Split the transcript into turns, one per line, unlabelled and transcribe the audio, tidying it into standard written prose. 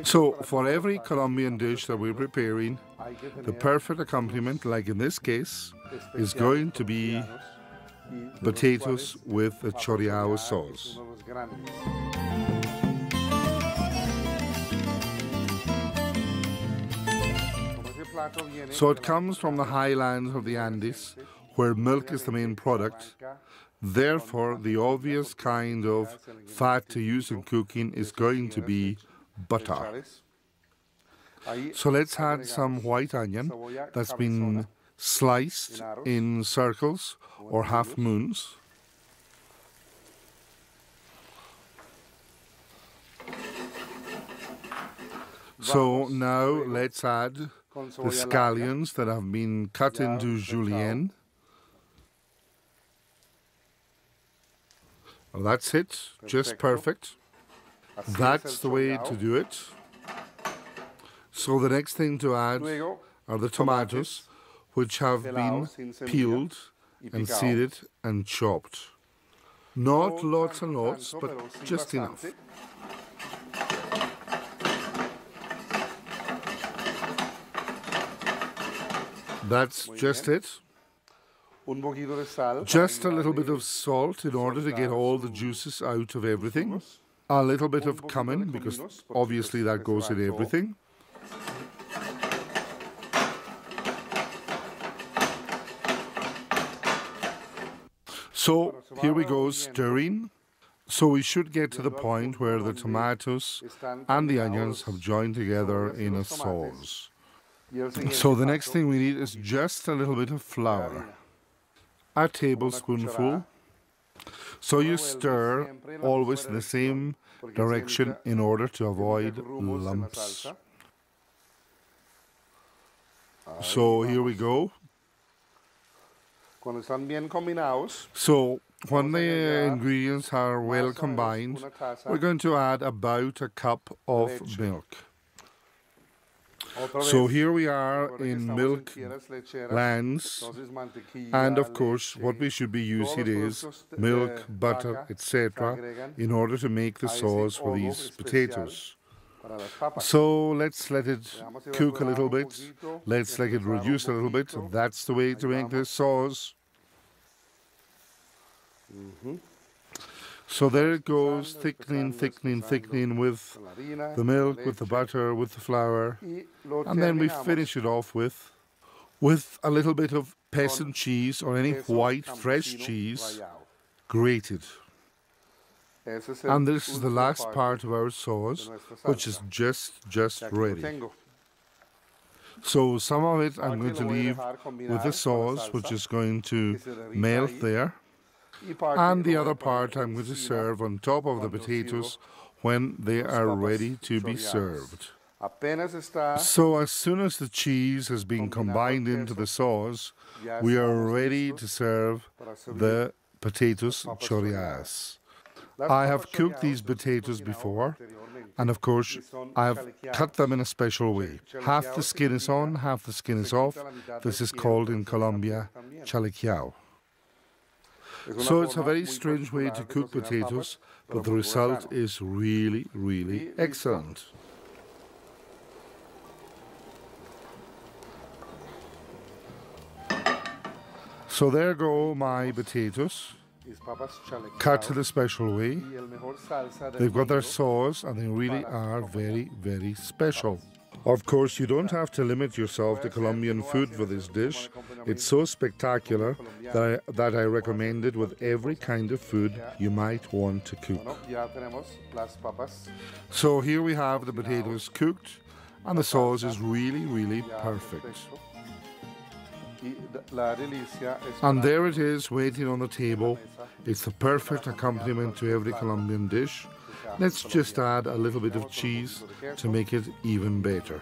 So, for every Colombian dish that we're preparing, the perfect accompaniment, like in this case, is going to be potatoes with a chorizo sauce. So it comes from the highlands of the Andes, where milk is the main product. Therefore, the obvious kind of fat to use in cooking is going to be butter. So let's add some white onion that's been sliced in circles or half moons. So now let's add the scallions that have been cut into julienne. Well, that's it, just perfect. That's the way to do it. So the next thing to add are the tomatoes, which have been peeled and seeded and chopped. Not lots and lots, but just enough. That's just it. Just a little bit of salt in order to get all the juices out of everything. A little bit of cumin, because obviously that goes in everything. So here we go, stirring. So we should get to the point where the tomatoes and the onions have joined together in a sauce. So the next thing we need is just a little bit of flour. A tablespoonful. So you stir always in the same direction in order to avoid lumps. So here we go. So when the ingredients are well combined, we're going to add about a cup of milk. So here we are in milk lands, and of course what we should be using is milk, butter, etc. in order to make the sauce for these potatoes. So let's let it cook a little bit, let's let it reduce a little bit. That's the way to make this sauce. So there it goes, thickening, thickening, thickening with the milk, with the butter, with the flour. And then we finish it off with a little bit of peasant cheese or any white fresh cheese grated. And this is the last part of our sauce, which is just ready. So some of it I'm going to leave with the sauce, which is going to melt there. And the other part I'm going to serve on top of the potatoes when they are ready to be served. So as soon as the cheese has been combined into the sauce, we are ready to serve the potatoes chorizo. I have cooked these potatoes before, and of course I have cut them in a special way. Half the skin is on, half the skin is off. This is called in Colombia chalequiao. So it's a very strange way to cook potatoes, but the result is really, really excellent. So there go my potatoes, cut in a special way. They've got their sauce and they really are very, very special. Of course, you don't have to limit yourself to Colombian food for this dish. It's so spectacular that I recommend it with every kind of food you might want to cook. So here we have the potatoes cooked, and the sauce is really, really perfect. And there it is, waiting on the table. It's the perfect accompaniment to every Colombian dish. Let's just add a little bit of cheese to make it even better.